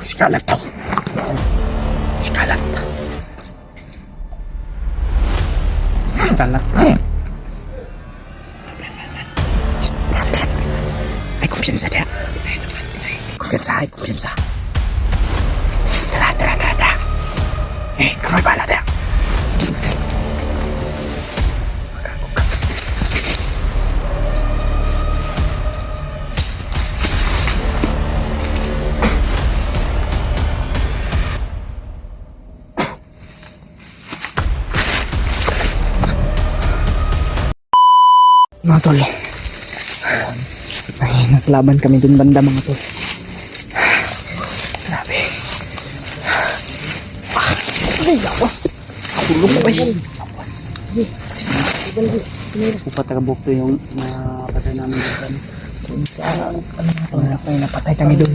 Sikalat daw. Sikalat. Sikalat. Ay, kumpiyansa dia. Kumpiyansa, ay kumpiyansa. Tara. Kamay bala dia. Mga tol, ay naglaban kami dun banda mga tol. Grabe. Ay lawas. Tulog na ba yun? Lawas. Upat nakabukto yung napatay namin dun. Sa napatay kami dun.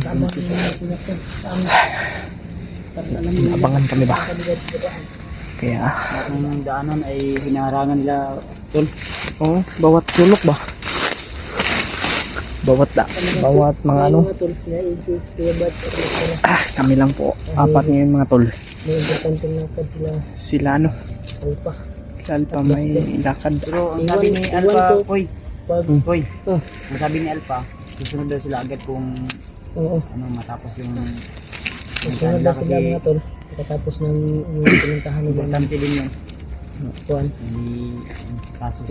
Abangan kami ba? Kaya ang daanan ay hinaharangan nila tol. Oo, bawat sulok ba? Bawat mga ano. Kami lang po. Apat ngayon mga tol. Sila ano? Alpha may lakad. Pero ang sabi ni Alpha, Hoy, ang sabi ni Alpha, susunod daw sila agad kung ano matapos yung susunod daw sila mga tol. Pagkatapos ng pinuntahan nila. Importante din yun. Kuan. Kaso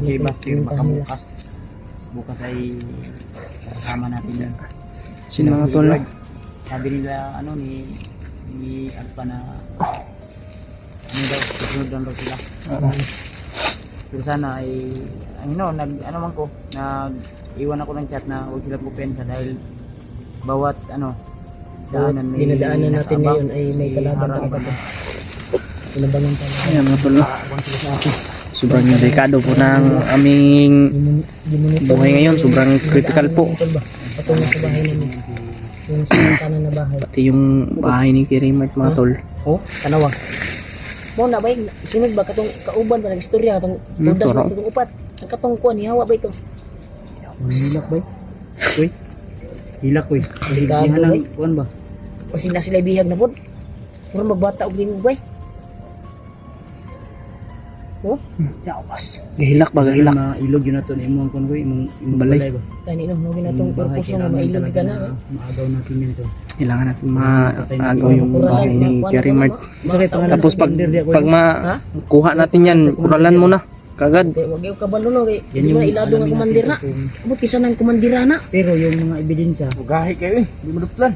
si Basti baka bukas ay kasama natin yan. Sino mga tol? Sabi nila ano ni Alpha na ano daw, susunod daw sila. Pero sana ay ano man ko, iwan ako ng chat na huwag sila pupensa dahil bawat daanan may dinadaanan natin ngayon ay may kalaban talaga. Kalabanan talaga. Ayan mga tol. Sobrang delikado po ng aming buhay ngayon. Sobrang critical po. Patungo sa bahay namin. Yung sinantanan na bahay. Pati yung bahay ni Kirimart mga tol. Oh, tanawa. Mo na ba sunod ba katong kauban ba nagistorya katong tudas ba katong upat. Ang katong kuan hawa ba ito? Hilak ba? Uy. Hilak uy. Delikado ba? Kuan ba? Kasi na sila bihag na pod. Mura magbata og limog bay. Oh, Yawas. Gahilak ba? Gahilak. Ilog yun na ito. Imong kuan ko. Imong balay ba? tani no nugin natong purpose nga mailog ka na. Maagaw natin yun ito. Kailangan natin maagaw yung bahay ni Kirimart. Tapos pag makuha natin yan, kuralan mo na. Kagad. Wag yung kabalo no kay di ba ilado nga komandir na. Abot kisa nang komandira na. Pero yung mga ebidensya, gahi kayo eh. Di mo duplan.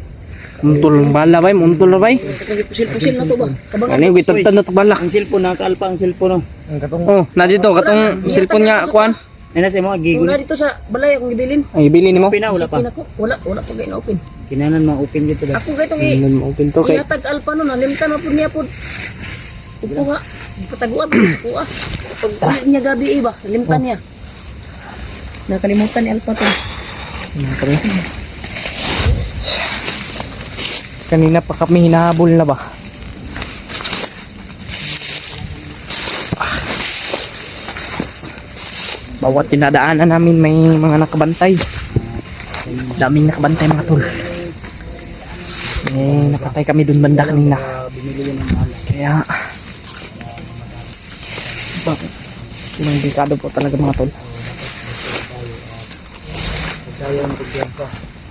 Untol bala bay, untol na bay. Pusil-pusil na to ba? Kabangan. Ano yung gitagtad na to bala. ang cellphone na kaalpa ang cellphone no. Ang katong Oh, na dito katong cellphone niya kuan. Ay na sa mga gigo. na dito sa balay akong gibilin. Ay bili nimo. Open na wala pa. Wala pa gay na open. Kinanan mga open dito ba. Ako kay tong Open to kay. ihatag alpa no nalimtan na pud niya pud. Upuha. Pataguan pud sa kuha. Pag niya gabi iba, limtan niya. Nakalimutan ni alpa to. Kanina pa kami hinahabol na ba? Bawat tinadaanan namin may mga nakabantay. Daming nakabantay mga tol. Napatay kami dun banda kanina. Kaya bakit? Yung delikado po talaga mga tol.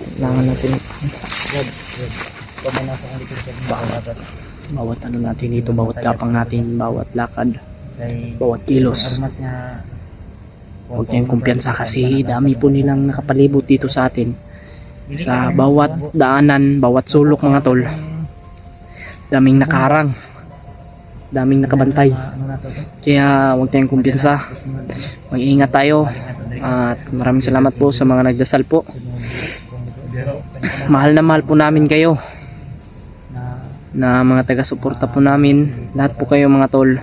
Kailangan natin bawat ano natin dito, bawat kapang natin, bawat lakad, bawat kilos. Huwag niyong kumpiyansa kasi dami po nilang nakapalibot dito sa atin. Sa bawat daanan, bawat sulok mga tol. Daming nakaharang. Daming nakabantay. Kaya huwag tayong kumpiyansa. Mag-iingat tayo. At maraming salamat po sa mga nagdasal po. Mahal na mahal po namin kayo. Na mga taga-suporta po namin. Lahat po kayo mga tol.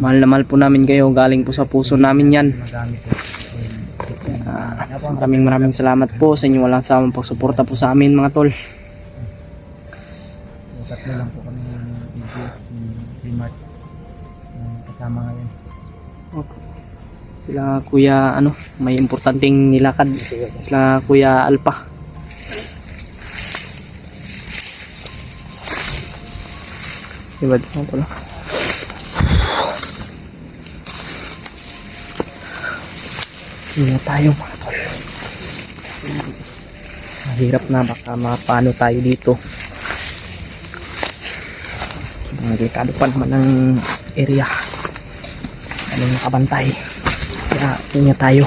Mahal na mahal po namin kayo. Galing po sa puso namin yan. Maraming salamat po sa inyong walang samang pagsuporta po sa amin mga tol. Tatlo lang po kami ni Mart kasama ngayon. Sila kuya may importanteng nilakad. Sila kuya Alpha. Diba mga tol? Ingat tayo mga tol. Kasi mahirap na, baka mapano tayo dito. Delikado pa naman ang area. Ano nakabantay. Kaya ingat tayo.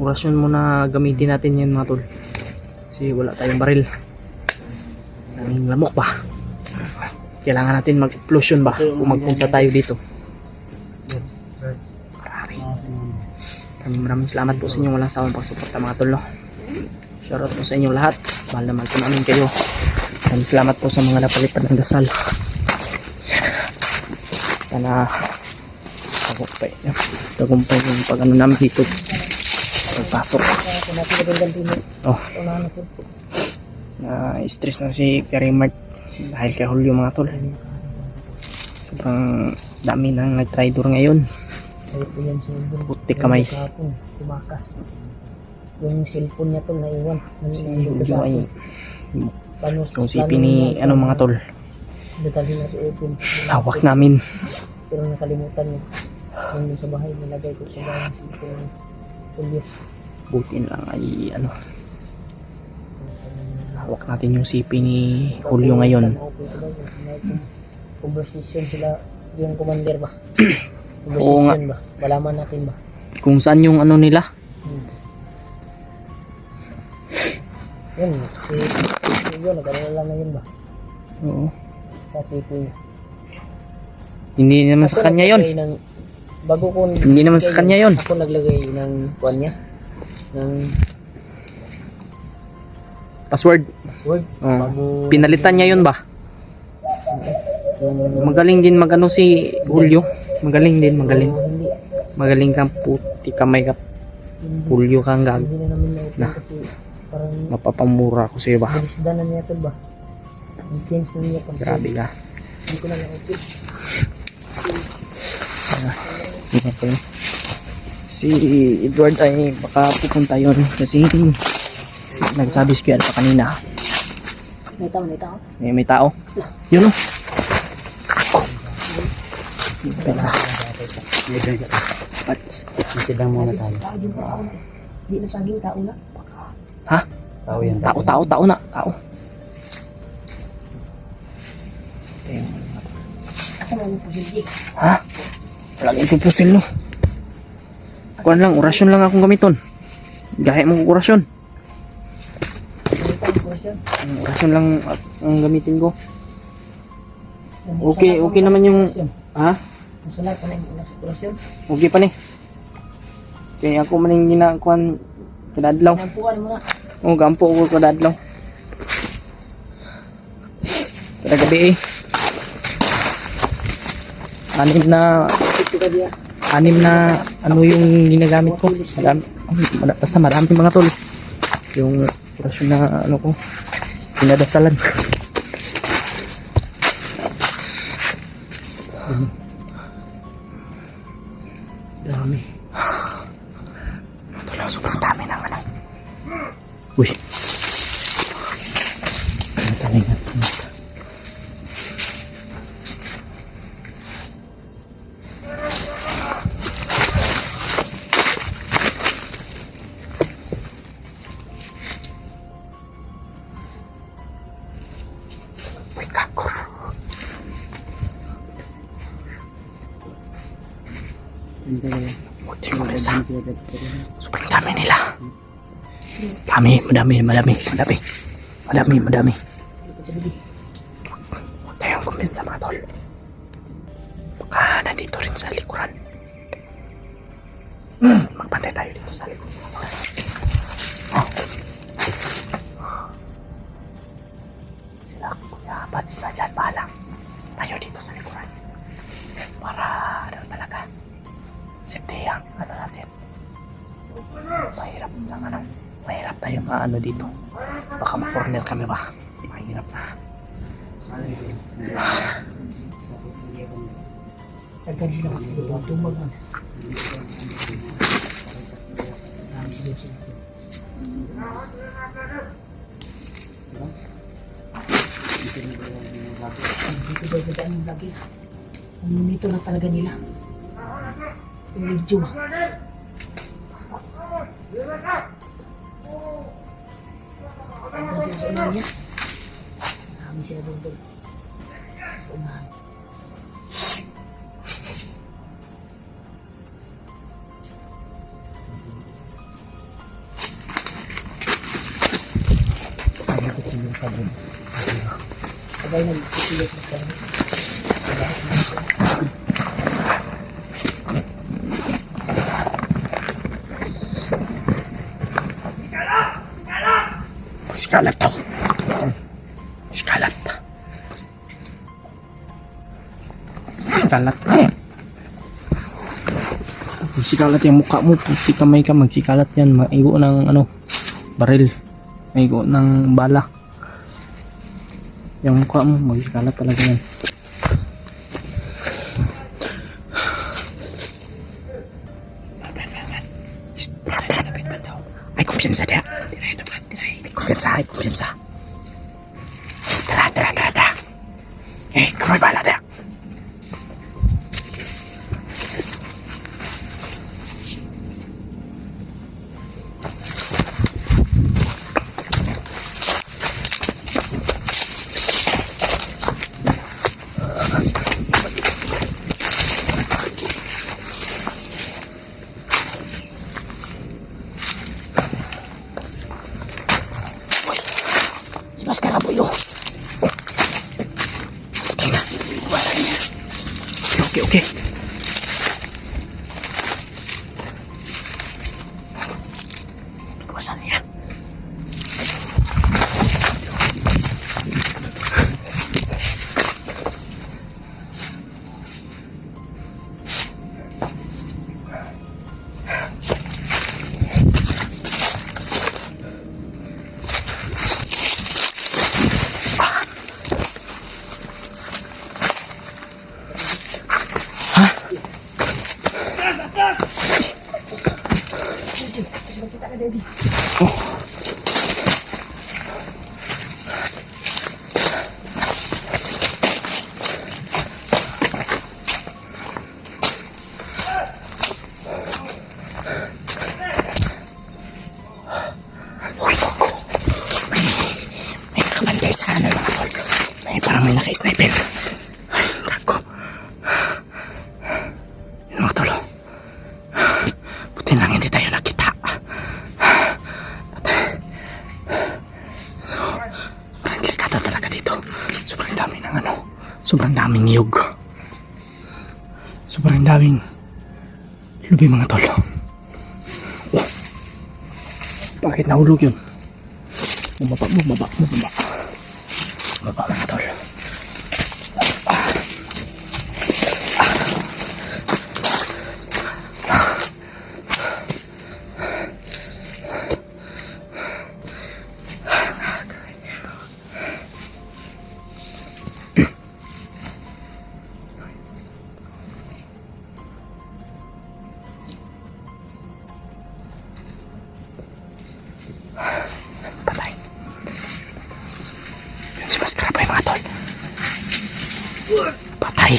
Orasyon muna gamitin natin yan mga tol. Kasi wala tayong baril. Daming lamok pa. Kailangan natin mag-explosion ba kung magpunta tayo dito. Maraming salamat po sa inyo walang sawang pagsuporta mga tol, no? Shoutout po sa inyo lahat. Mahal na mahal po namin kayo. Maraming salamat po sa mga napalipad ng dasal. Sana tagumpay yung pag ano namin dito, pagpasok. Oh, na stress na si Karimart dahil kay Julio mga tol. Sobrang dami nang nag-traitor ngayon. Putik kamay. Tumakas. Yung cellphone niya tol naiwan. Julio ay kung sipin ni ano mga tol, hawak namin. Pero nakalimutan niya. Nandun sa bahay, nilagay ko sa bahay si Julio. Buti lang ay ano, hawak natin yung CP ni Julio ngayon. Conversation sila yung commander ba? Oo nga. Conversation ba? Malaman natin ba? Kung saan yung ano nila. Yun, si Julio, nag-alala na yun ba? Oo. Kasi po yun. Hindi naman sa kanya yun. Bago ko Hindi naman sa kanya yun. Ako naglagay ng kuan niya. Ng Password. password. Oo. Bago Pinalitan niya yun ba? Magaling din magano si Julio. Magaling din, magaling. Hindi. Magaling kang puti kamay ka. Julio kang gag. Hindi na namin na-open Na. kasi parang Mapapamura ko sa'yo ba? bilisda na niya ito ba? I-change na niya password. Grabe ka. Hindi ko na na-open. Ingat ko yun. Si Edward ay baka pupunta yun kasi nagsabi si Kuya pa kanina. May tao. May tao. Yun o. Pensa. Isidang muna tayo. Hindi na saging tao na. Ha? Tao yan. Tao na. Tao. Asa na yung posible? Ha? Wala kang pupusil no. Kuan lang, orasyon lang akong gamiton. Gahe mo ko orasyon. Orasyon lang ang gamitin ko. Okay naman yung ha? Masalat pa na yung operasyon. Okay pa ni. Kaya ako man yung ginakuan kadadlaw. Nampuan mo na. Oh, gampo ko kadadlaw. Kada gabi eh. Anim na ano yung ginagamit ko. Basta marami mga tol. Yung orasyon na ano ko, pinadasalan. Dami. Tol, sobrang dami ng ano. Uy. Talingan. Sobrang dami nila. Madami. Huwag tayong kumbinsa mga tol. Baka nandito rin sa likuran. Magbantay tayo dito sa likuran. Sila kuya Bats na dyan, bahala tayo dito sa likuran. Para ano talaga safety ang ano natin. Mahirap lang ano. Mahirap tayo maano dito. Baka ma-corner kami ba? Mahirap na. Tagkan sila makikitumbag man. Marami sila sila. Dito daw dadaan yung lagi. Ang nito na talaga nila. Yung medyo ba? Ang sila sa unahan niya. Marami sila doon. Sa unahan. Sabay na nagtitiyot mas kami. Sikalat daw. Sikalat. Sikalat. Sikalat yung mukha mo. Puti kamay ka. Magsikalat yan. Maigo ng ano, baril. Maigo ng bala. Yung mukha mo. Magsikalat talaga yan. Ay, kumpiyansa dia. Kumpiyansa, ay kumpiyansa. Tara. Kamay bala dia. Mas karaboy oh. Okay na. Iwasan niya. Okay. Iwasan niya. Sana lang. Parang may naka-sniper. Ay, tago. Yun mga tolo. Buti lang hindi tayo nakita. So, parang delikado talaga dito. Sobrang dami ng ano. Sobrang daming niyog. Sobrang daming lubi mga tolo. Oh. Bakit nahulog yun? Bumaba. Baba mga tol. Patay. Si Maskara pa yung mga tol. Patay.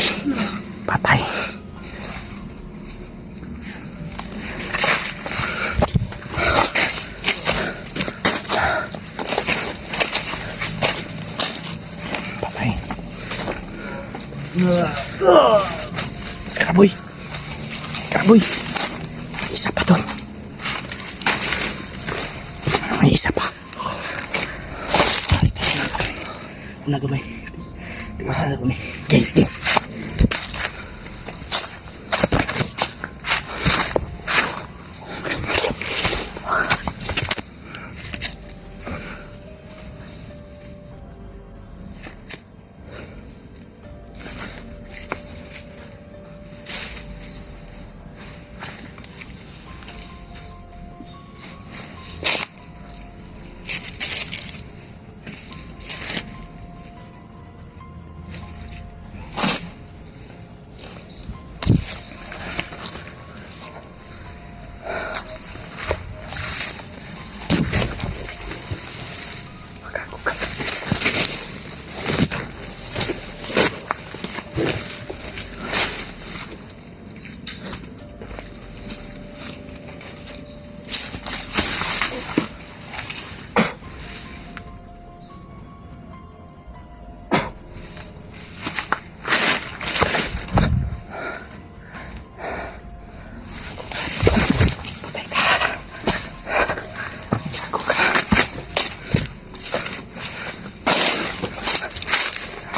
Maskara boy. Isa pa doon. May isa pa. Una gamay. Iwasan na kami. Okay.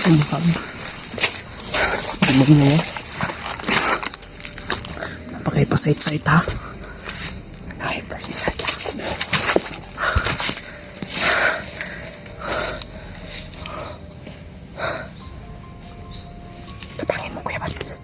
Umukab. Tumog mo. Napakipasait-sait ha. Nakipasait-sait. Tapangin mo Kuya Mads.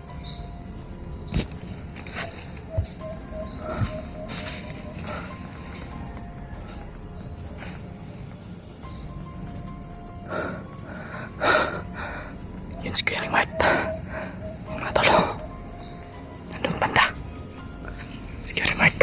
Yun si Kuya Mart. Yung mga tolo. Nandun banda. Si Kuya Mart.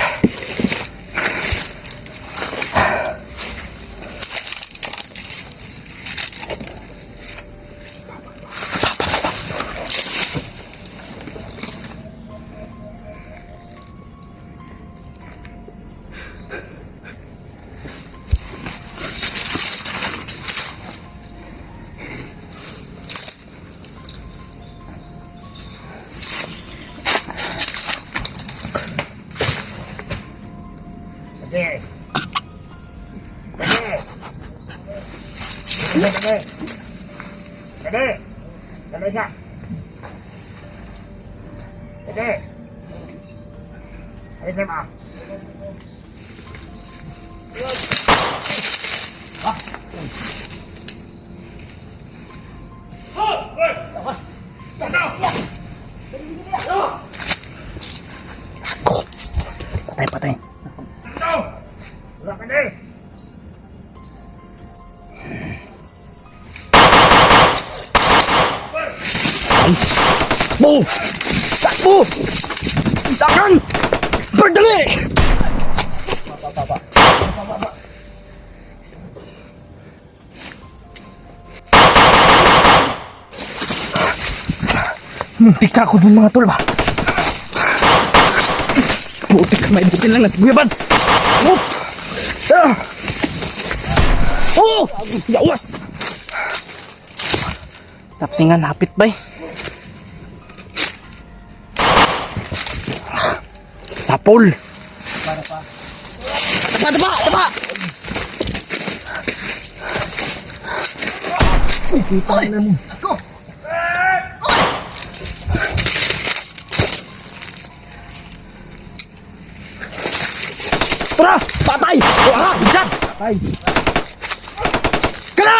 Dede. Dede. Dede. Dede. Dede siya. Dede. Ayos na ma. Patay, patay. Wala ka na eh. Takbo! Takbo! Tangan! Berdali! Muntik na ako dun mga tol ba? Putik na maibutin lang na si Kuya Mads! Oh! Ah! Oh! Yawas! Tapsingan, hapit ba eh? Sapol! Tapa, tapa, tapa! Uy, kita na mo. Ako! Tara! Patay! Tara! Diyan! Patay! Kala!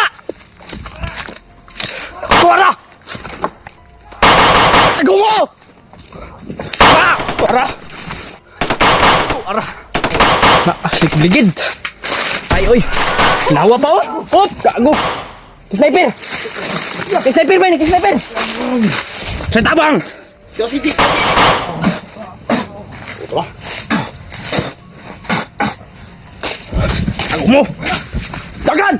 Tara! Tago mo! Tara! Tara! Tara! Nakaslikligid! Ay, oy! Nawa pa, oh! Oh! Gago! Kisniper! Kisniper ba yun? Kisniper! Sa tabang! Kasi Jik! Tara! Tago mo! Tagan!